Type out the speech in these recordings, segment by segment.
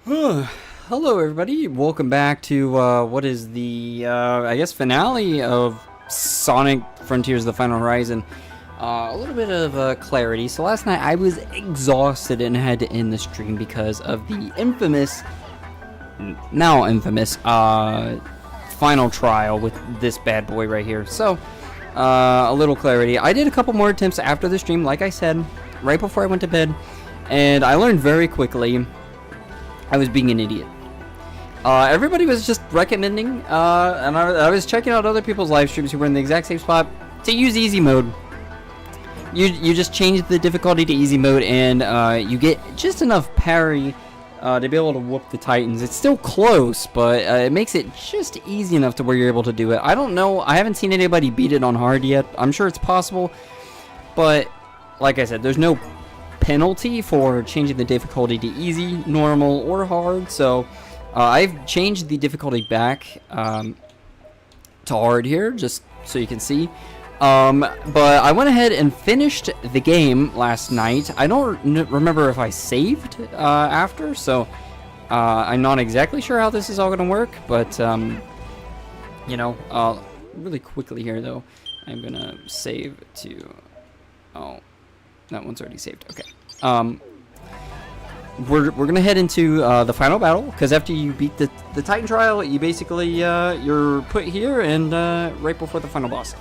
Hello everybody, welcome back to what is the I guess finale of Sonic Frontiers: The Final Horizon. A little bit of clarity. So last night I was exhausted and had to end the stream because of the now infamous final trial with this bad boy right here. So a little clarity. I did a couple more attempts after the stream, like I said, right before I went to bed, and I learned very quickly I was being an idiot. Everybody was just recommending, and I was checking out other people's live streams who were in the exact same spot, to use easy mode. You just change the difficulty to easy mode, and you get just enough parry to be able to whoop the Titans. It's still close, but it makes it just easy enough to where you're able to do it. I don't know. I haven't seen anybody beat it on hard yet. I'm sure it's possible, but like I said, there's no penalty for changing the difficulty to easy, normal, or hard. So I've changed the difficulty back to hard here, just so you can see. But I went ahead and finished the game last night. I don't remember if I saved after, so I'm not exactly sure how this is all going to work. But, you know, really quickly here, though, I'm going to save to... Oh, that one's already saved. Okay. We're going to head into the final battle, because after you beat the Titan trial, you basically, you're put here and right before the final boss.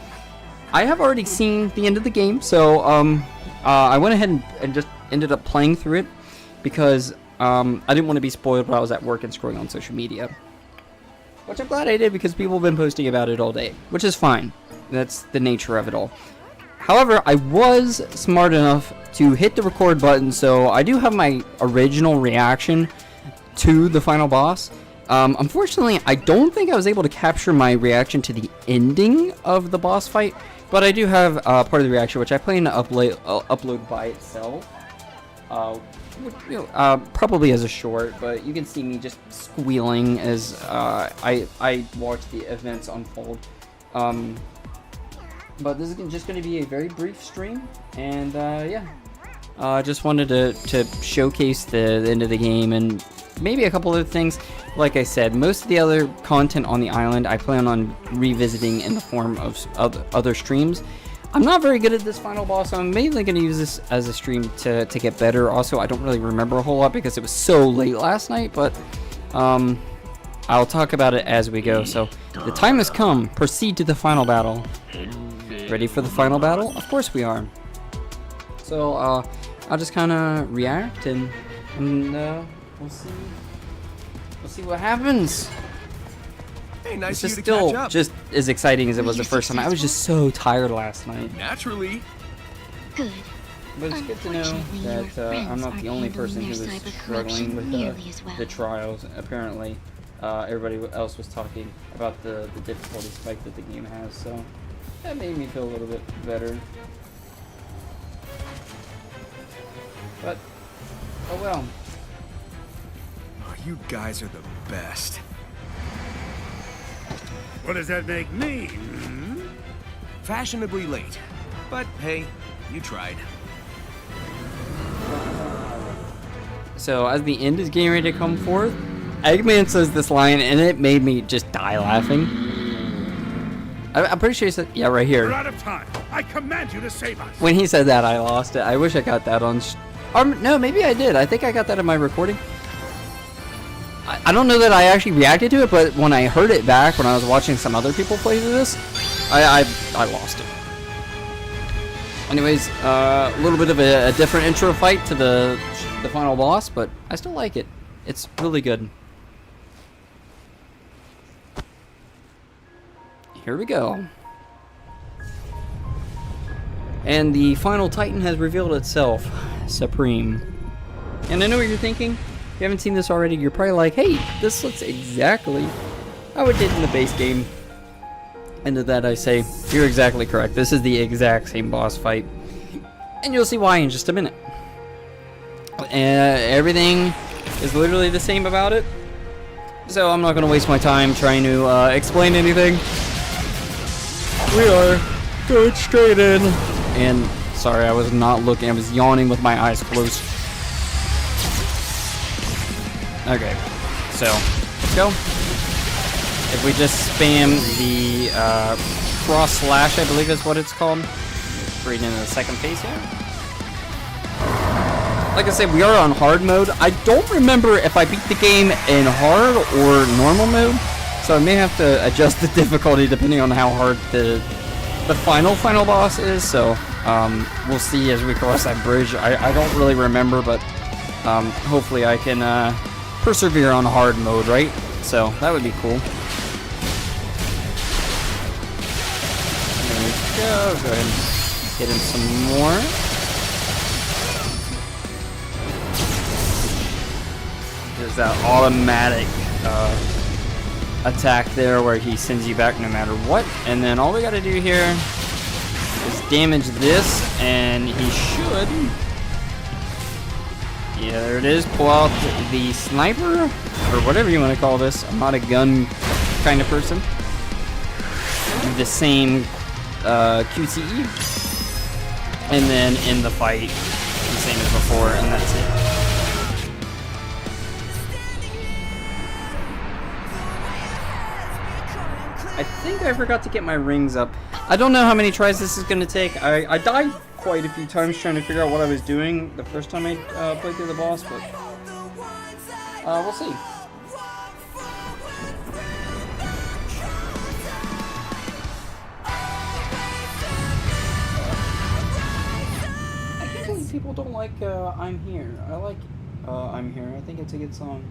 I have already seen the end of the game, so I went ahead and just ended up playing through it because I didn't want to be spoiled while I was at work and scrolling on social media. Which I'm glad I did, because people have been posting about it all day, which is fine. That's the nature of it all. However, I was smart enough to hit the record button, so I do have my original reaction to the final boss. Unfortunately, I don't think I was able to capture my reaction to the ending of the boss fight, but I do have part of the reaction, which I plan to upload by itself. Probably as a short, but you can see me just squealing as I watch the events unfold. But this is just going to be a very brief stream, and yeah. Just wanted to showcase the end of the game and maybe a couple other things. Like I said, most of the other content on the island I plan on revisiting in the form of other streams. I'm not very good at this final boss, so I'm mainly going to use this as a stream to get better. Also, I don't really remember a whole lot because it was so late last night, but I'll talk about it as we go. So the time has come. Proceed to the final battle. Ready for the final battle? Of course we are. So I'll just kind of react and we'll see what happens. Hey, nice this of is you to catch still up. just as exciting as it was the first time. I was just so tired last night. Naturally. Good. But it's good to know that I'm not the only person who was struggling with the trials. Apparently, everybody else was talking about the difficulty spike that the game has, so that made me feel a little bit better. But, oh well. Oh, you guys are the best. What does that make me? Hmm? Fashionably late. But hey, you tried. So, as the end is getting ready to come forth, Eggman says this line, and it made me just die laughing. I'm pretty sure he said, yeah, right here. We're out of time. I command you to save us. When he said that, I lost it. I wish I got that on... no, maybe I did. I think I got that in my recording. I don't know that I actually reacted to it, but when I heard it back, when I was watching some other people play through this, I lost it. Anyways, a little bit of a different intro fight to the final boss, but I still like it. It's really good. Here we go. And the final Titan has revealed itself. Supreme. And I know what you're thinking. If you haven't seen this already, you're probably like, hey, this looks exactly how it did in the base game. And to that I say, you're exactly correct. This is the exact same boss fight. And you'll see why in just a minute. Everything is literally the same about it. So I'm not going to waste my time trying to explain anything. We are going straight in. And sorry, I was not looking. I was yawning with my eyes closed. Okay, so let's go. If we just spam the cross slash, I believe is what it's called. Right into the second phase here. Like I said, we are on hard mode. I don't remember if I beat the game in hard or normal mode, so I may have to adjust the difficulty depending on how hard the final boss is. So we'll see as we cross that bridge. I don't really remember, but hopefully I can persevere on hard mode, right? So that would be cool. There we go. Go ahead and hit him some more. There's that automatic attack there where he sends you back no matter what. And then all we gotta do here is damage this, and he should... Yeah, there it is. Pull out the sniper, or whatever you want to call this. I'm not a gun kind of person. Do the same QTE. And then in the fight, the same as before, and that's it. I think I forgot to get my rings up. I don't know how many tries this is going to take. I died quite a few times trying to figure out what I was doing the first time I played through the boss, but we'll see. I can't believe people don't like I'm Here. I like I'm Here. I think it's a good song.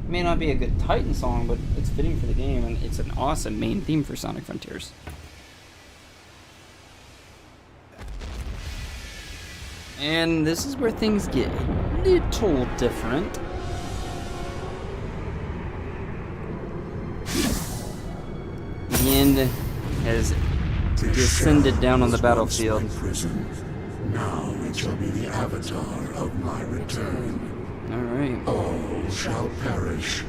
It may not be a good Titan song, but it's fitting for the game, and it's an awesome main theme for Sonic Frontiers. And this is where things get a little different. The end has descended down on the battlefield. Prison. Now it shall be the avatar of my return. Alright. All shall perish.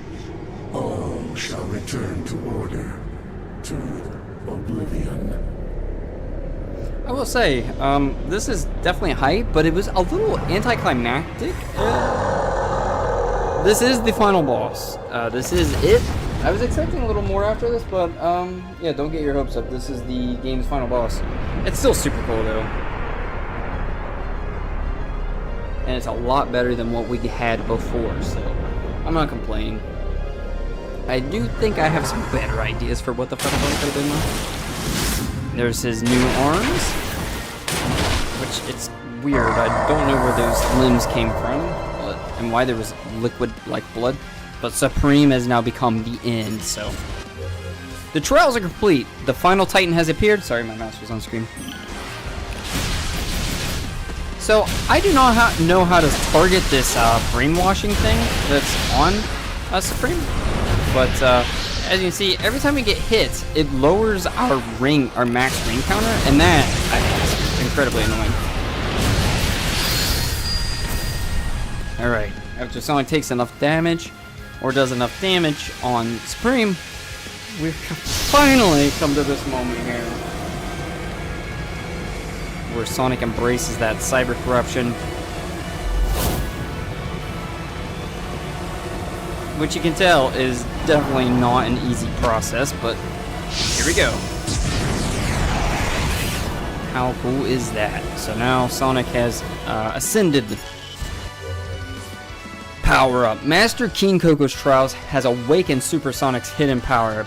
All shall return to order. To oblivion. I will say, this is definitely hype, but it was a little anticlimactic. This is the final boss. This is it. I was expecting a little more after this, but yeah, don't get your hopes up. This is the game's final boss. It's still super cool though. And it's a lot better than what we had before, so I'm not complaining. I do think I have some better ideas for what the final boss could have been like. There's his new arms, which it's weird. I don't know where those limbs came from, and why there was liquid like blood. But Supreme has now become the end, so. The trials are complete. The final Titan has appeared. Sorry, my mouse was on screen. So, I do not know how to target this brainwashing thing that's on Supreme. But, as you can see, every time we get hit, it lowers our max ring counter, and that, I think, is incredibly annoying. Alright, after Sonic takes enough damage, or does enough damage on Supreme, we've finally come to this moment here, where Sonic embraces that cyber corruption. Which you can tell is definitely not an easy process, but here we go. How cool is that? So now Sonic has ascended. Power up. Master King Coco's Trials has awakened Super Sonic's hidden power.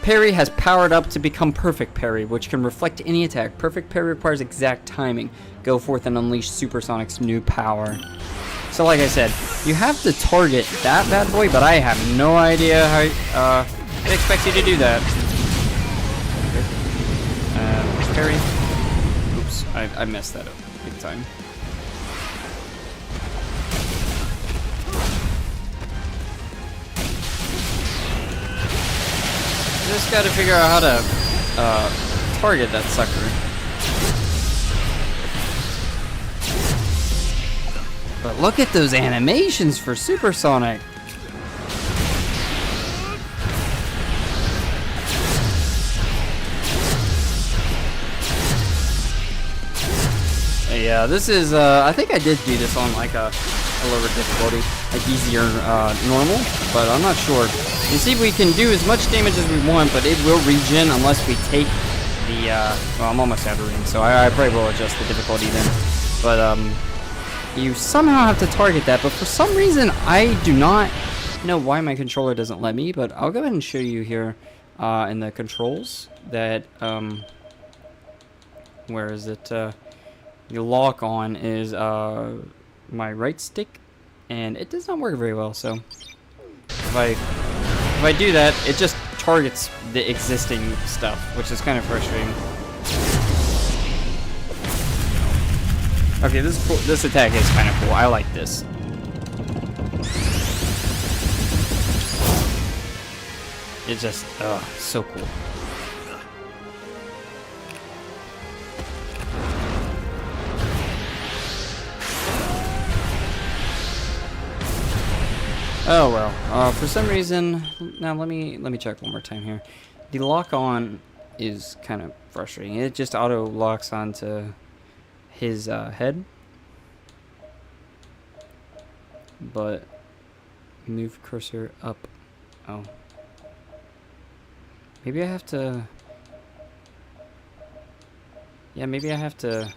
Parry has powered up to become Perfect Parry, which can reflect any attack. Perfect Parry requires exact timing. Go forth and unleash Super Sonic's new power. So like I said, you have to target that bad boy, but I have no idea how it expects you to do that. Parry. Oops, I messed that up big time. Just gotta figure out how to target that sucker. But look at those animations for Super Sonic. Yeah, this is, I think I did do this on like a a lower difficulty, like easy or normal, but I'm not sure. You see, we can do as much damage as we want, but it will regen unless we take the, well, I'm almost out of range, so I probably will adjust the difficulty then. But, you somehow have to target that, but for some reason, I do not know why my controller doesn't let me, but I'll go ahead and show you here, in the controls that, where is it, your lock on is, my right stick, and it does not work very well, so if I do that, it just targets the existing stuff, which is kind of frustrating. Okay, this is cool. This attack is kind of cool. I like this. It's just, so cool. Oh well. For some reason, now let me check one more time here. The lock on is kind of frustrating. It just auto locks onto his head, but move cursor up. Oh, maybe I have to. Yeah, maybe I have to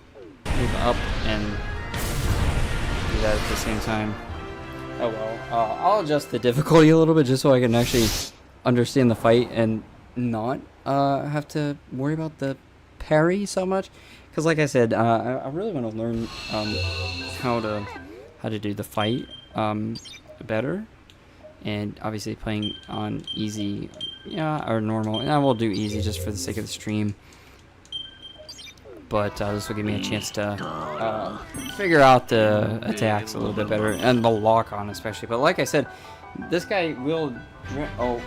move up and do that at the same time. Oh well, I'll adjust the difficulty a little bit just so I can actually understand the fight and not have to worry about the parry so much. Because like I said, I really want to learn how to do the fight better. And obviously playing on easy, yeah, or normal. And I will do easy just for the sake of the stream. But this will give me a chance to figure out the attacks a little bit better, and the lock on especially. But like I said, this guy will. Oh,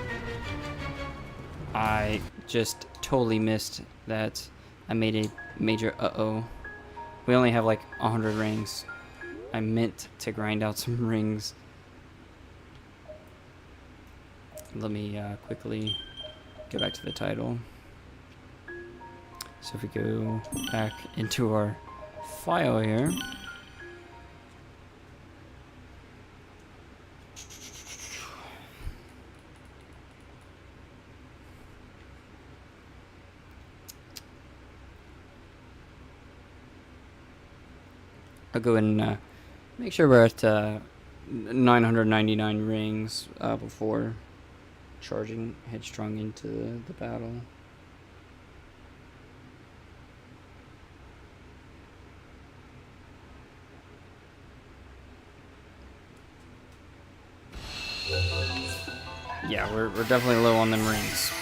I just totally missed that. I made a major uh-oh. We only have like 100 rings. I meant to grind out some rings. Let me quickly go back to the title. So if we go back into our file here, I'll go and make sure we're at 999 rings before charging headstrong into the battle. Yeah, we're definitely low on them rings.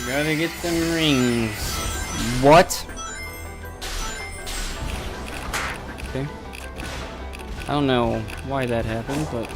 Gotta get them rings. What? Okay. I don't know why that happened, but...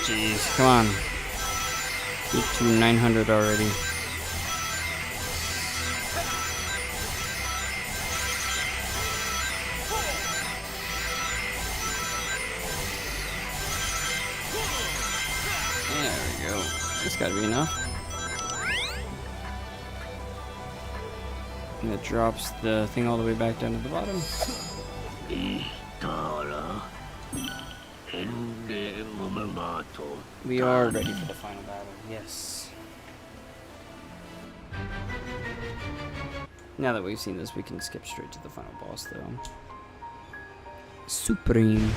Jeez, come on. Get to 900 already. There we go. This gotta be enough. And it drops the thing all the way back down to the bottom. We are ready for the final battle, yes. Now that we've seen this, we can skip straight to the final boss, though. Supreme.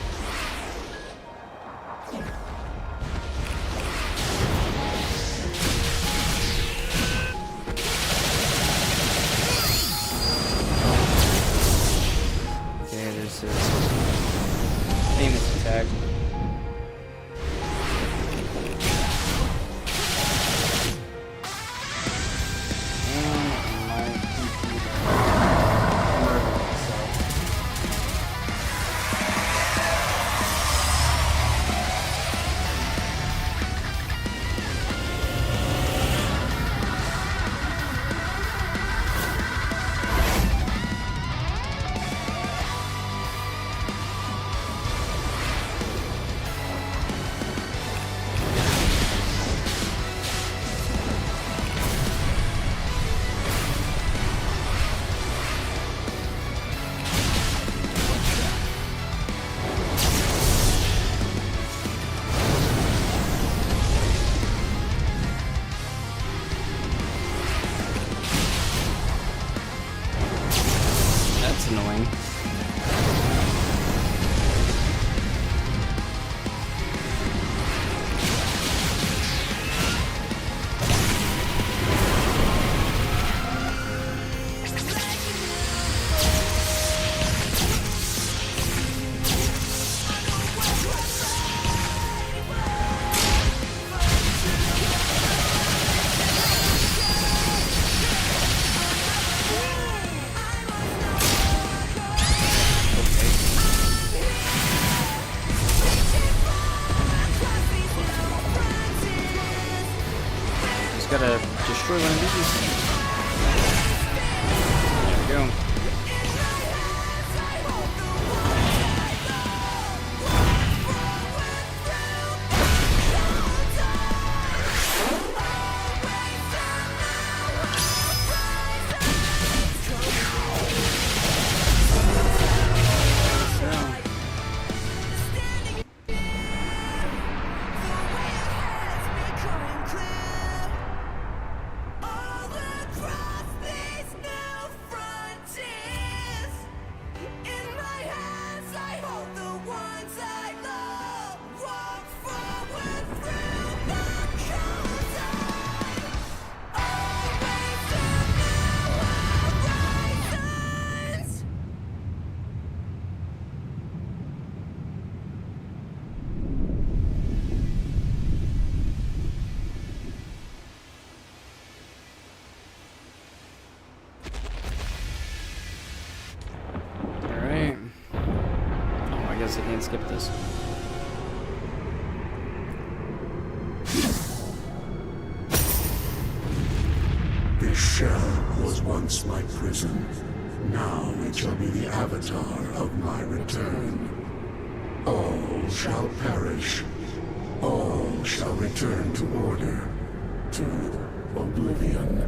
fine. Just gotta destroy one of these. There we go. I can't skip this. This shell was once my prison. Now it shall be the avatar of my return. All shall perish. All shall return to order, to oblivion.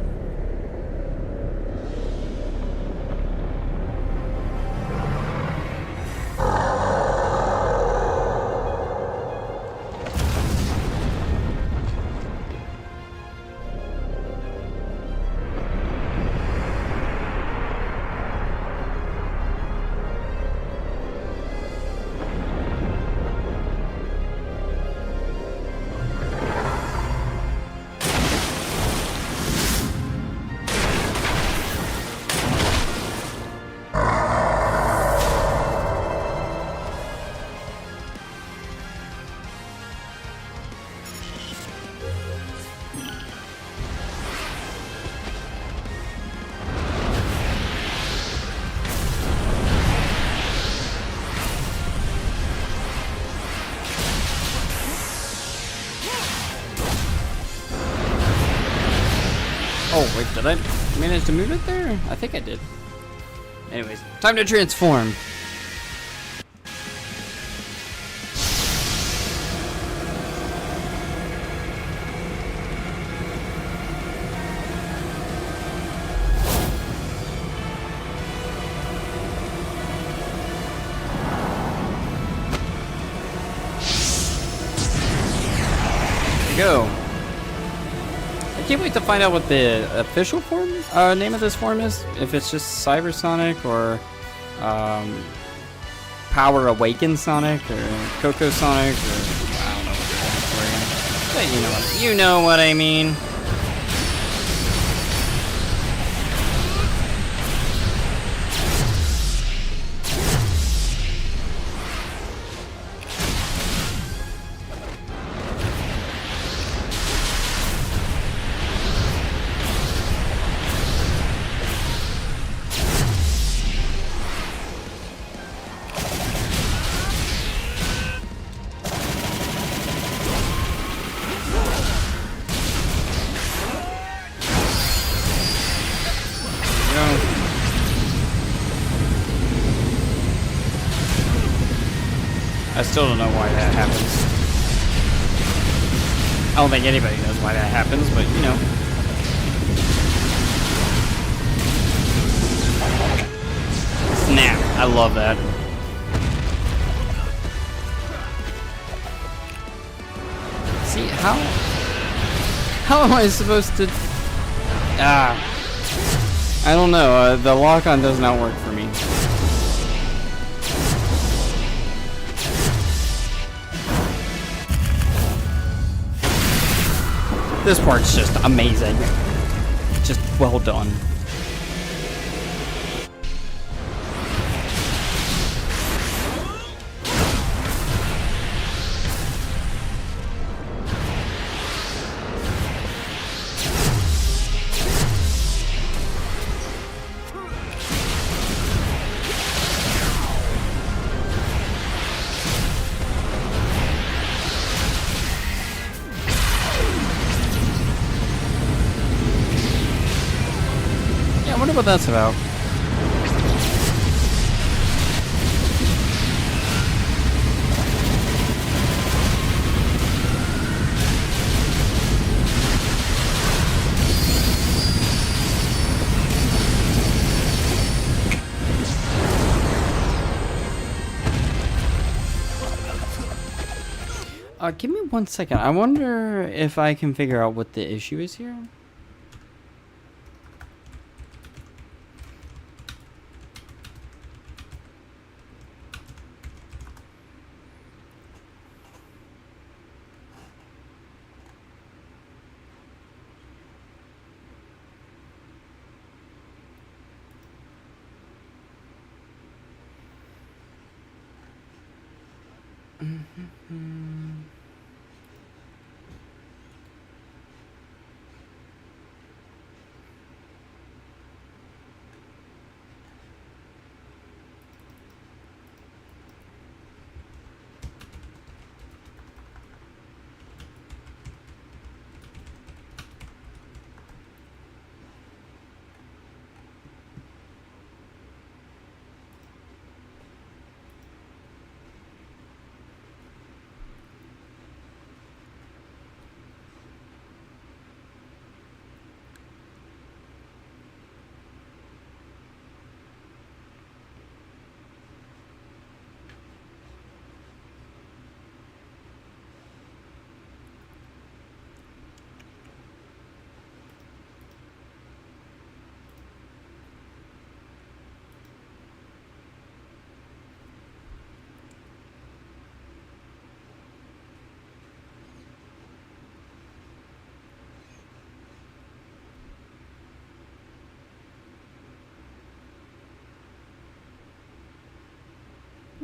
Oh, wait, did I manage to move it there? I think I did. Anyways, time to transform. There we go. I can't wait to find out what the official form name of this form is. If it's just Cybersonic or Power Awakened Sonic or Coco Sonic or I don't know what they're going for. But you know what I mean. I still don't know why that happens. I don't think anybody knows why that happens, but you know. Snap. I love that. See, how am I supposed to... I don't know. The lock-on does not work for me. This part's just amazing. Just well done. I wonder what that's about. Give me 1 second. I wonder if I can figure out what the issue is here.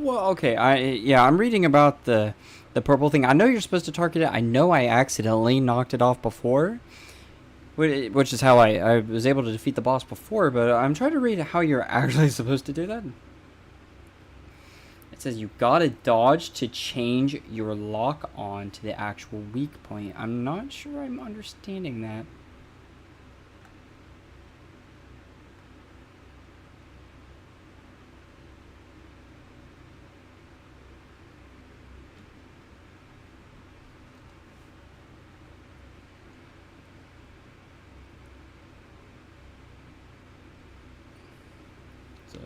Well, okay, I'm reading about the purple thing. I know you're supposed to target it. I know I accidentally knocked it off before, which is how I was able to defeat the boss before, but I'm trying to read how you're actually supposed to do that. It says you gotta dodge to change your lock on to the actual weak point. I'm not sure I'm understanding that. So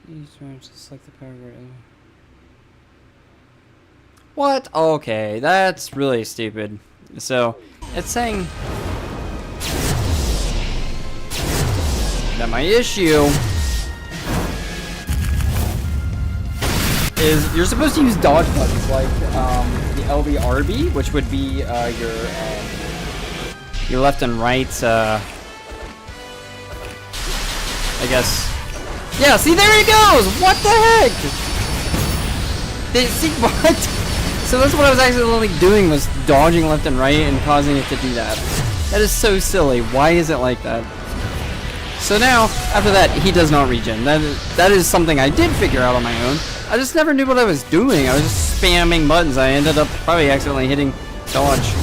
use range to select the power grid. What? Okay, that's really stupid. So it's saying that my issue is you're supposed to use dodge buttons like the LBRB, which would be your left and right. I guess. Yeah. See, there he goes. What the heck? See what? So that's what I was accidentally doing, was dodging left and right and causing it to do that. That is so silly. Why is it like that? So now, after that, he does not regen. That is something I did figure out on my own. I just never knew what I was doing. I was just spamming buttons. I ended up probably accidentally hitting dodge.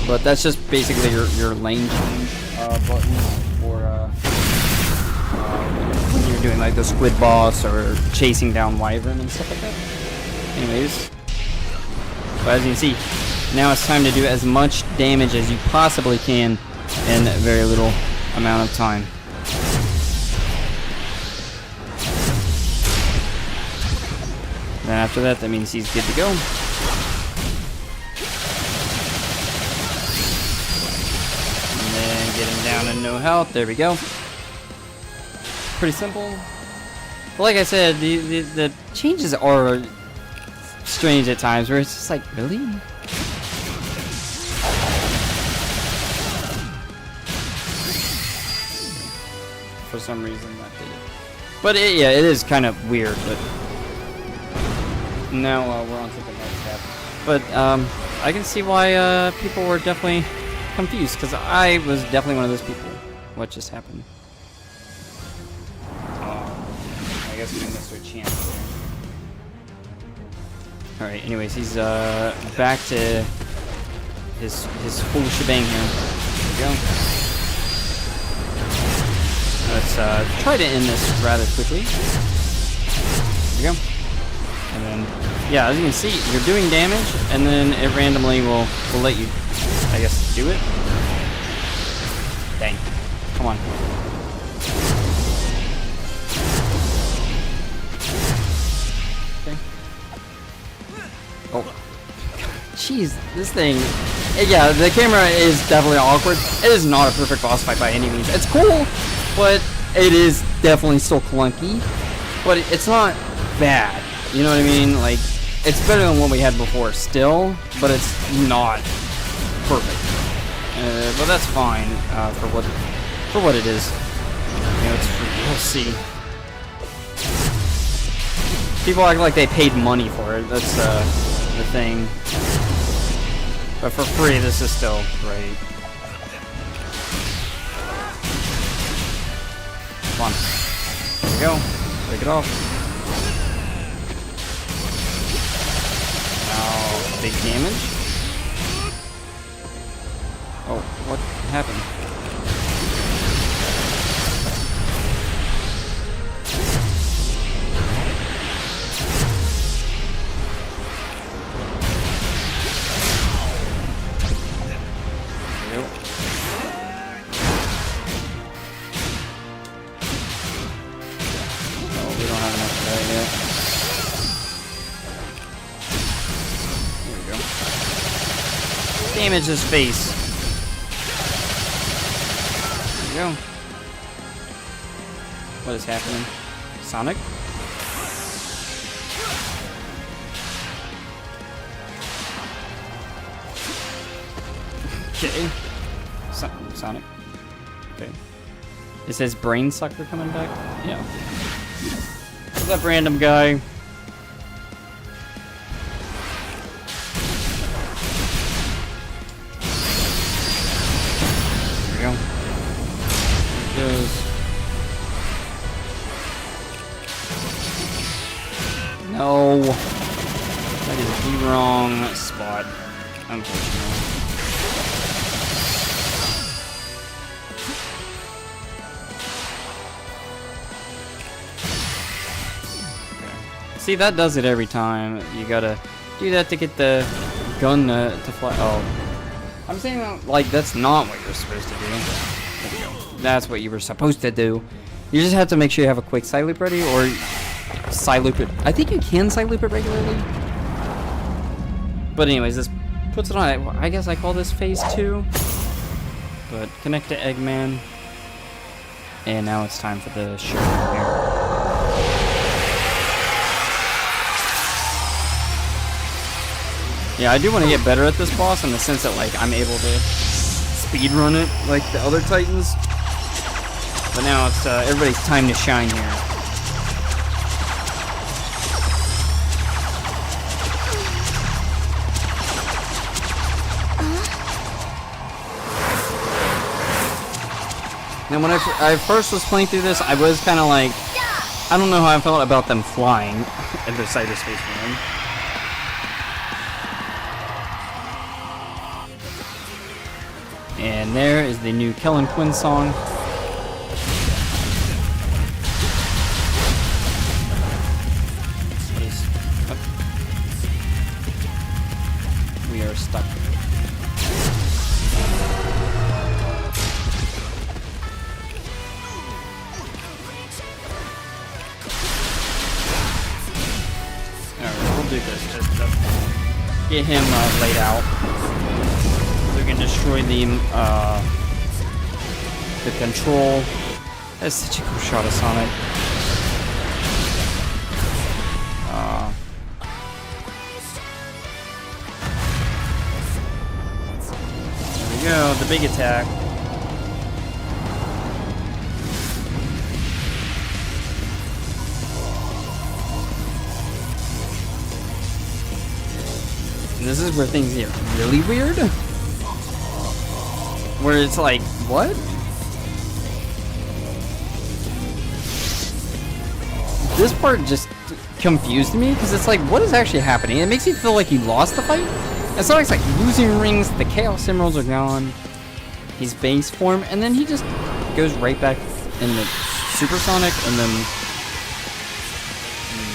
But that's just basically your lane change buttons for when you're doing like the squid boss or chasing down wyvern and stuff like that. Anyways, but as you can see, now it's time to do as much damage as you possibly can in very little amount of time. Then after that, that means he's good to go. And then get him down to no health. There we go. pretty simple. But like I said, the changes are strange at times, where it's just like, really? For some reason that did it. But yeah, it is kind of weird, but now we're on to the next step. But I can see why people were definitely confused, because I was definitely one of those people. What just happened? I guess we missed our chance there. Alright, anyways, he's back to his full shebang here. There we go. Let's try to end this rather quickly. There we go. And then, yeah, as you can see, you're doing damage, and then it randomly will let you, I guess, do it. Dang. Come on. Okay. Oh. Jeez, this thing. Yeah, the camera is definitely awkward. It is not a perfect boss fight by any means. It's cool, but it is definitely still clunky. But it's not bad. You know what I mean? Like, it's better than what we had before still, but it's not perfect. But that's fine for what it is. You know, it's free. We'll see. People act like they paid money for it. That's the thing. But for free, this is still great. Come on. There we go. Break it off. Now, big damage. Oh, what happened? Damage his face. There we go. What is happening? Sonic? Okay. Sonic. Okay. It says Brain Sucker coming back? Yeah. What's up, random guy? No, that is the wrong spot, unfortunately. Okay. See, that does it every time. You gotta do that to get the gun to fly. Oh, I'm saying that, like, that's not what you're supposed to do. There we go. That's what you were supposed to do. You just have to make sure you have a quick side loop ready, or side loop it. I think you can side loop it regularly. But anyways, this puts it on. I guess I call this phase 2. But connect to Eggman. And now it's time for the showdown here. Yeah, I do want to get better at this boss in the sense that, like, I'm able to speedrun it like the other Titans. But now it's everybody's time to shine here. Now, when I first was playing through this, I was kind of like, I don't know how I felt about them flying in their cyberspace run. And there is the new Kellen Quinn song. We are stuck. Do this just to get him laid out, so we can destroy the control That's such a cool shot of Sonic. There we go, the big attack. And this is where things get really weird. Where it's like, what? This part just confused me because it's like, what is actually happening? It makes you feel like you lost the fight. And Sonic's like losing rings, the Chaos Emeralds are gone, he's base form, and then he just goes right back in the Super Sonic, and then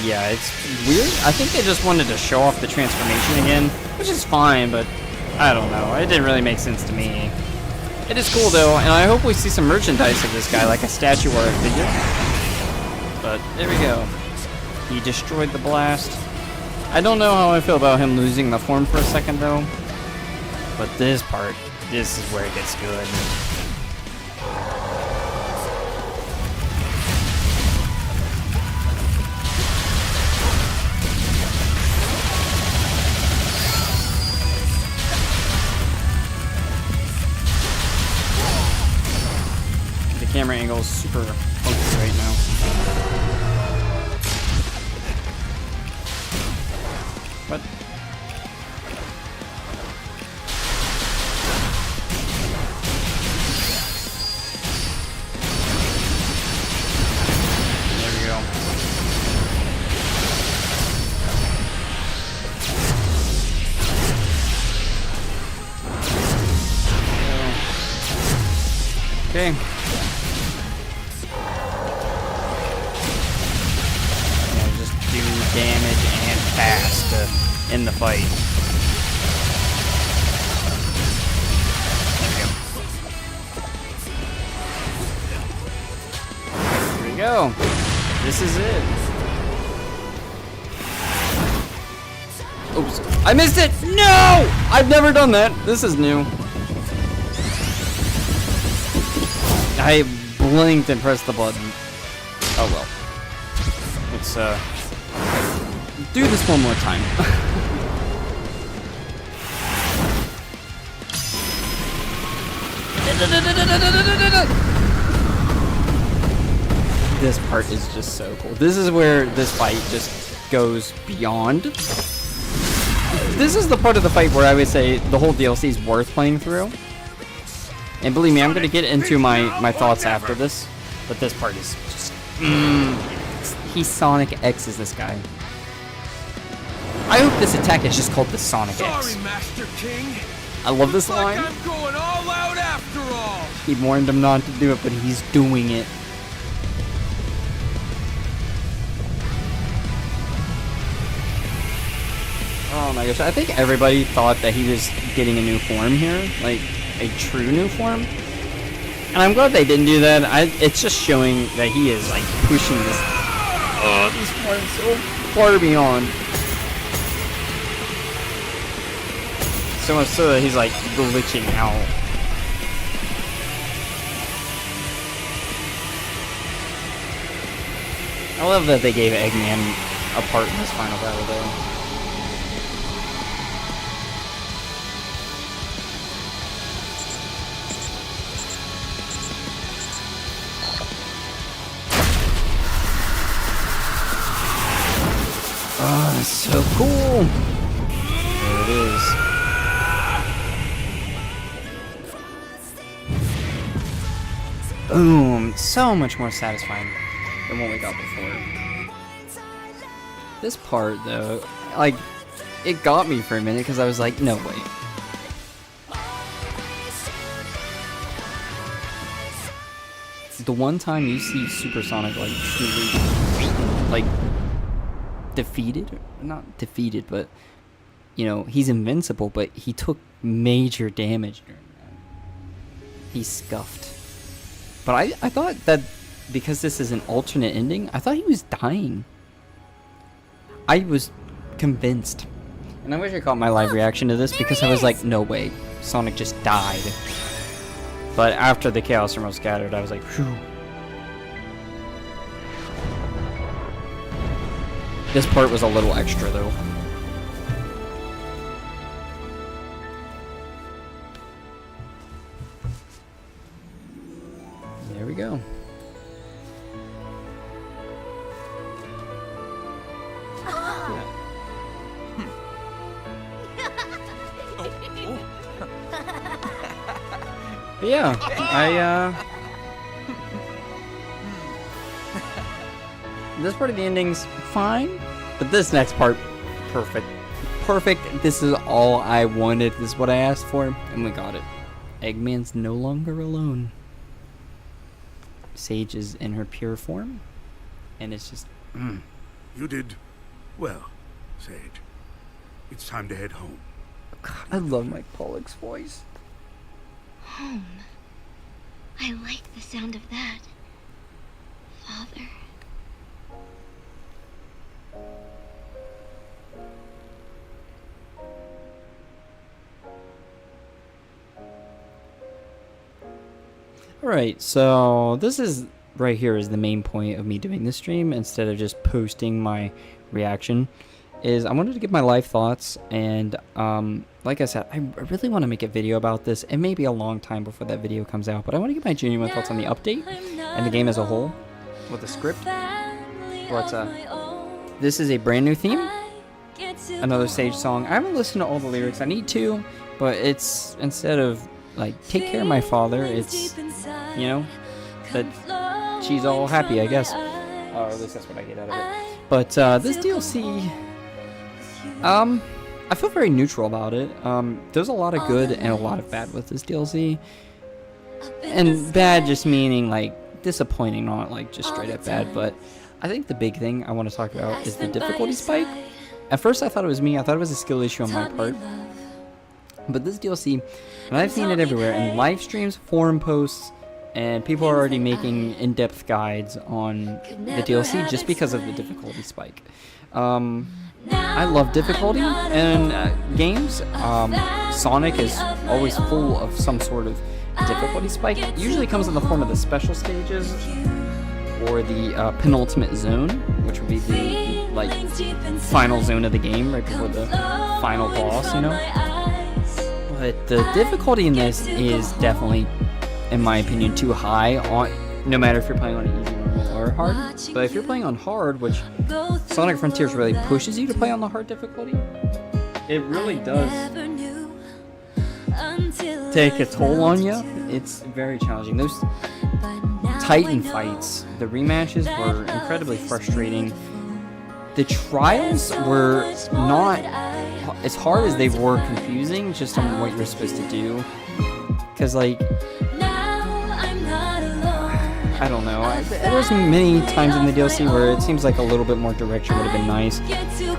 yeah, it's weird. I think they just wanted to show off the transformation again, which is fine, but I don't know. It didn't really make sense to me. It is cool though, and I hope we see some merchandise of this guy, like a statue or a figure. But there we go. He destroyed the blast. I don't know how I feel about him losing the form for a second though. But this part, this is where it gets good. The camera angle is super funky right now. What? There we go. Okay. Do damage and fast in the fight. There we go. This is it. Oops. I missed it! No! I've never done that. This is new. I blinked and pressed the button. Oh well. Let's do this one more time. This part is just so cool. This is where this fight just goes beyond. This is the part of the fight where I would say the whole DLC is worth playing through. And believe me, I'm going to get into my thoughts after this. But this part is just... He Sonic X's this guy. I hope this attack is just called the Sonic X. Sorry, Master King. I love this Looks like line. I'm going all out after all. He warned him not to do it, but he's doing it. Oh my gosh, I think everybody thought that he was getting a new form here, like a true new form. And I'm glad they didn't do that. It's just showing that he is like pushing this forms so far beyond. So much so that he's like glitching out. I love that they gave Eggman a part in this final battle though. Oh, that's so cool. There it is. Boom! So much more satisfying than what we got before. This part, though, like, it got me for a minute because I was like, no way. The one time you see Super Sonic, like, truly, like, defeated? Not defeated, but, you know, he's invincible, but he took major damage during that. He's scuffed. But I thought that because this is an alternate ending, I thought he was dying. I was convinced. And I wish I caught my live reaction to this because I was like, no way, Sonic just died. But after the Chaos Emerald scattered, I was like, phew. This part was a little extra, though. There we go. But yeah, this part of the ending's fine, but this next part, perfect. Perfect. This is all I wanted. This is what I asked for, and we got it. Eggman's no longer alone. Sage is in her pure form, and it's just... You did well, Sage. It's time to head home. God, I love Mike Pollock's voice. Home. I like the sound of that. Father. Alright, so this is right here is the main point of me doing this stream instead of just posting my reaction. Is I wanted to give my life thoughts, and like I said, I really want to make a video about this. It may be a long time before that video comes out, but I want to give my genuine thoughts on the update and the game as a whole with the script. But this is a brand new theme, another Sage song. I haven't listened to all the lyrics. I need to, but it's instead of like take care of my father, it's, you know, that she's all happy, I guess, or at least that's what I get out of it. But this DLC, I feel very neutral about it. There's a lot of good and a lot of bad with this DLC. And bad just meaning like disappointing, not like just straight up bad. But I think the big thing I want to talk about is the difficulty spike. At first I thought it was me. I thought it was a skill issue on my part. But this DLC, and I've seen it everywhere, in live streams, forum posts, and people are already making in-depth guides on the DLC just because of the difficulty spike. I love difficulty in games. Sonic is always full of some sort of difficulty spike. It usually comes in the form of the special stages or the penultimate zone, which would be the like final zone of the game right before the final boss, you know. But the difficulty in this is definitely, in my opinion, too high, on no matter if you're playing on easy, normal, or hard. But if you're playing on hard, which Sonic Frontiers really pushes you to play on the hard difficulty, it really does take a toll on you. It's very challenging. Those Titan fights, the rematches were incredibly frustrating. The trials were not as hard as they were confusing, just on what you're supposed to do. Because, like, I don't know. There's many times in the DLC where it seems like a little bit more direction would have been nice.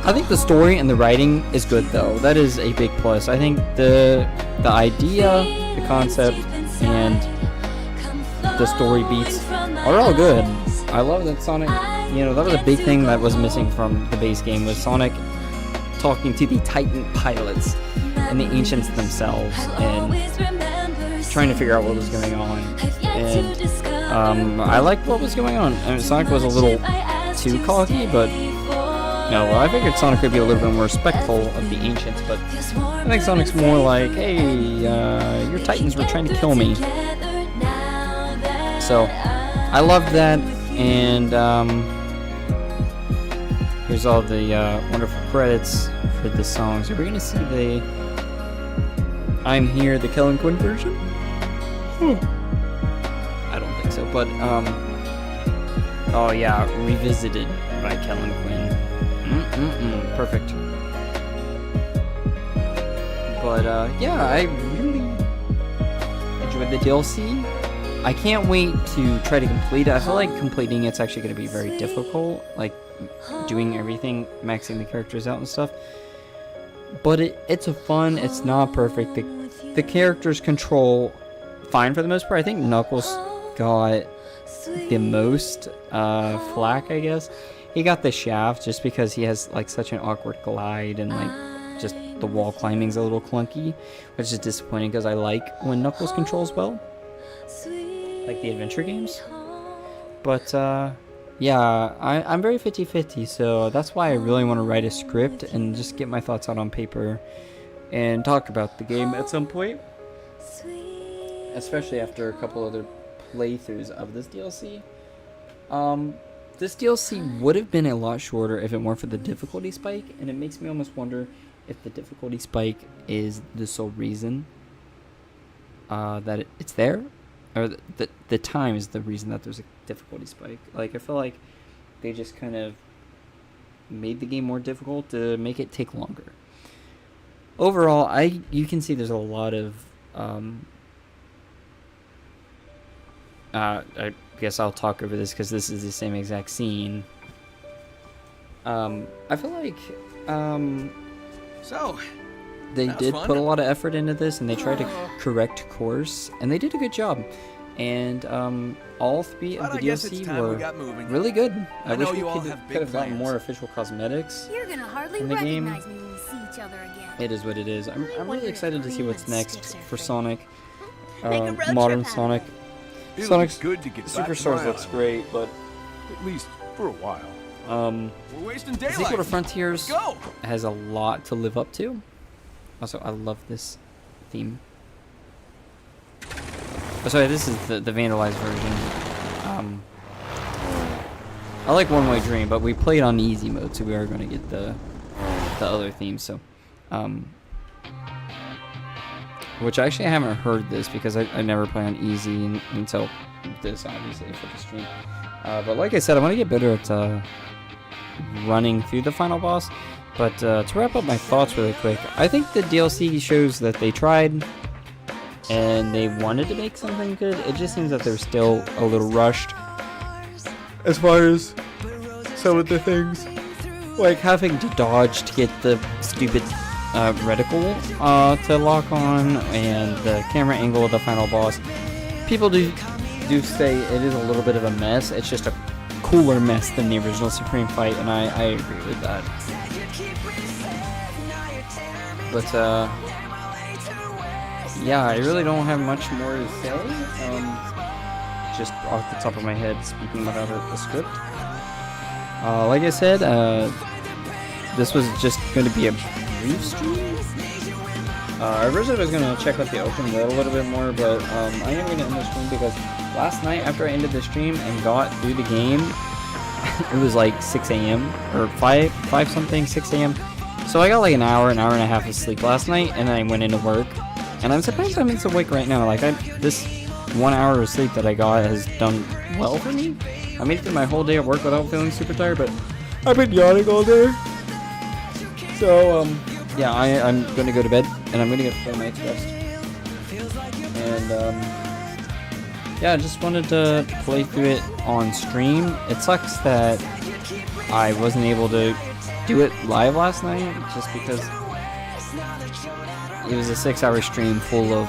I think the story and the writing is good, though. That is a big plus. I think the idea, the concept, and the story beats are all good. I love that Sonic, you know, that was a big thing that was missing from the base game, was Sonic talking to the Titan pilots and the ancients themselves and trying to figure out what was going on. And I liked what was going on. I mean, Sonic was a little too cocky, but no, I figured Sonic would be a little bit more respectful of the ancients, but I think Sonic's more like, hey, your Titans were trying to kill me. So I loved that, and here's all the wonderful credits for the songs. Are we gonna see the I'm Here, the Kellen Quinn version? I don't think so, but oh yeah, Revisited by Kellen Quinn. Perfect. But yeah, I really enjoyed the DLC. I can't wait to try to complete it. I feel like completing it's actually going to be very difficult, like doing everything, maxing the characters out and stuff. But it's a fun, it's not perfect. The characters control fine for the most part. I think Knuckles got the most flack, I guess. He got the shaft just because he has like such an awkward glide, and like just the wall climbing's a little clunky, which is disappointing because I like when Knuckles controls well, like the adventure games. But Yeah, I'm very 50-50, so that's why I really want to write a script and just get my thoughts out on paper and talk about the game at some point, especially after a couple other playthroughs of this DLC. This DLC would have been a lot shorter if it weren't for the difficulty spike, and it makes me almost wonder if the difficulty spike is the sole reason that it's there, or the time is the reason that there's a difficulty spike. Like, I feel like they just kind of made the game more difficult to make it take longer. Overall, you can see there's a lot of I guess I'll talk over this because this is the same exact scene. I feel like So, they that was did fun. put a lot of effort into this, and they tried to correct course, and they did a good job. And all 3 of But the I guess it's DLC time we were got moving. really good. I I wish know we you all could have big have gotten plans. more official cosmetics. You're gonna hardly In the game, recognize me when we see each other again. It is what it is. I'm really excited to see what's next for Sonic. Make a road Modern trip out of Sonic. It'll Sonic's be good to get back to Superstars my looks island, great, but at least for a while. We're wasting Sequel daylight. to Frontiers Let's go. has a lot to live up to. Also, I love this theme. Oh, sorry, this is the vandalized version. I like One Way Dream, but we played on easy mode, so we are going to get the other theme. So, which actually I haven't heard this because I never play on easy until this, obviously, for the stream. But like I said, I want to get better at running through the final boss. But to wrap up my thoughts really quick, I think the DLC shows that they tried and they wanted to make something good. It just seems that they're still a little rushed as far as some of the things, like having to dodge to get the stupid reticle to lock on, and the camera angle of the final boss. People do say it is a little bit of a mess. It's just a cooler mess than the original Supreme fight, and I agree with that. But yeah, I really don't have much more to say. Just off the top of my head, speaking without a script. Like I said, this was just going to be a brief stream. Originally I was going to check out the open world a little bit more, but I am going to end the stream because last night after I ended the stream and got through the game, it was like 6 a.m. or 5 something, 6 a.m. So I got like an hour and a half of sleep last night, and then I went into work. And I'm surprised I'm still awake right now. Like, this 1 hour of sleep that I got has done well for me. I made it through my whole day at work without feeling super tired, but I've been yawning all day. So, yeah, I'm going to go to bed, and I'm going to get a full night's rest. And, yeah, I just wanted to play through it on stream. It sucks that I wasn't able to do it live last night, just because it was a 6-hour stream full of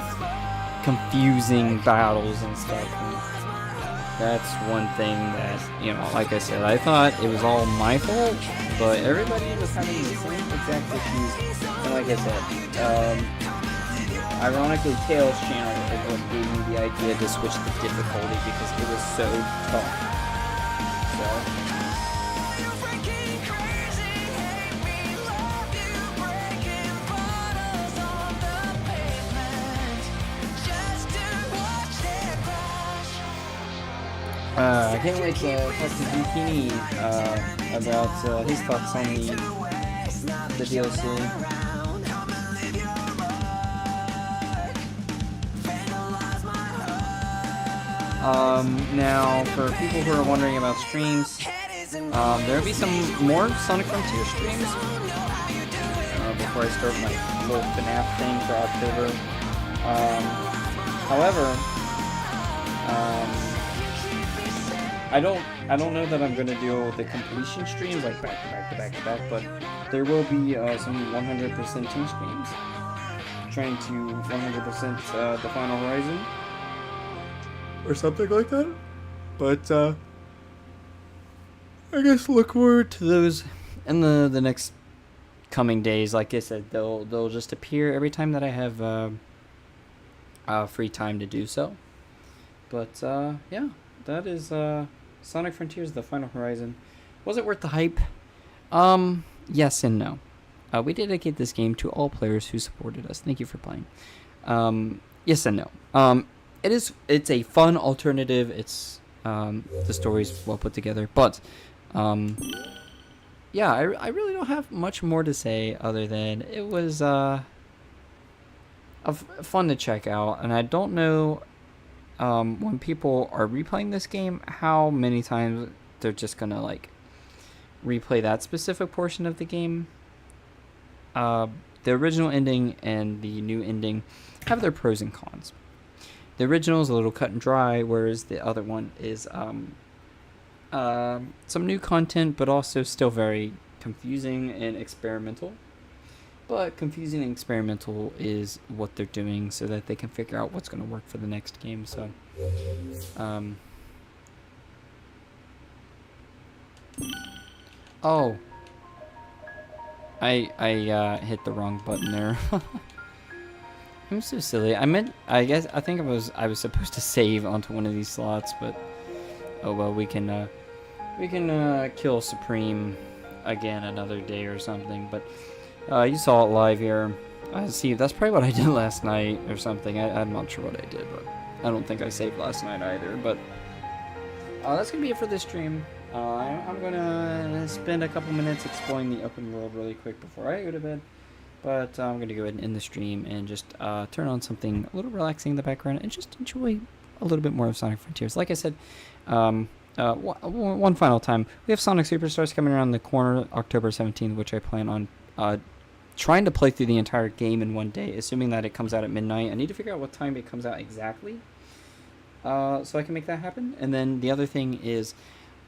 confusing battles and stuff. And that's one thing that, you know, like I said, I thought it was all my fault, but everybody was having the same exact issues. And like I said, ironically, Tails' channel is what gave me the idea to switch the difficulty because it was so tough. So. I can't wait to talk to Zucchini about his thoughts on the DLC. Now, for people who are wondering about streams, there will be some more Sonic Frontier streams before I start my little FNAF thing for October. However, I don't know that I'm gonna do the completion streams like back to back, but there will be some 100% team streams trying to 100% the Final Horizon or something like that. But I guess look forward to those in the next coming days. Like I said, they'll just appear every time that I have free time to do so. But yeah, that is Sonic Frontiers: The Final Horizon. Was it worth the hype? Yes and no. We dedicate this game to all players who supported us. Thank you for playing. Yes and no. It's a fun alternative. It's the story's well put together, but yeah, I really don't have much more to say other than it was fun to check out, and I don't know when people are replaying this game how many times they're just gonna like replay that specific portion of the game. The original ending and the new ending have their pros and cons. The original is a little cut and dry, whereas the other one is some new content, but also still very confusing and experimental. But confusing and experimental is what they're doing so that they can figure out what's going to work for the next game. So, oh, I hit the wrong button there. I'm so silly. I think I was supposed to save onto one of these slots, but oh well. We can kill Supreme again another day or something. But you saw it live here. See, that's probably what I did last night or something. I'm not sure what I did, but I don't think I saved last night either. But that's gonna be it for this stream. I'm gonna spend a couple minutes exploring the open world really quick before I go to bed. But I'm going to go ahead and end the stream and just turn on something a little relaxing in the background and just enjoy a little bit more of Sonic Frontiers. Like I said, one final time, we have Sonic Superstars coming around the corner October 17th, which I plan on trying to play through the entire game in one day, assuming that it comes out at midnight. I need to figure out what time it comes out exactly so I can make that happen. And then the other thing is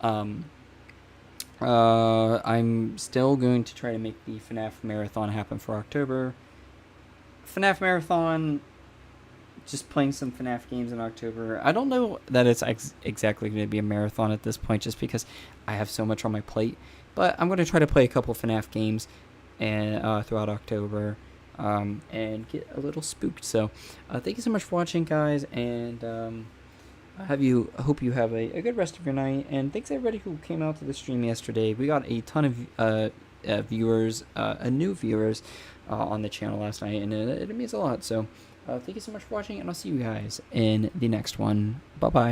I'm still going to try to make the FNAF Marathon happen for October. FNAF Marathon, just playing some FNAF games in October. I don't know that it's exactly going to be a marathon at this point just because I have so much on my plate. But I'm going to try to play a couple FNAF games and throughout October and get a little spooked. So thank you so much for watching, guys, and I hope you have a good rest of your night, and thanks everybody who came out to the stream yesterday. We got a ton of viewers, new viewers on the channel last night, and it means a lot. So thank you so much for watching, and I'll see you guys in the next one. Bye bye.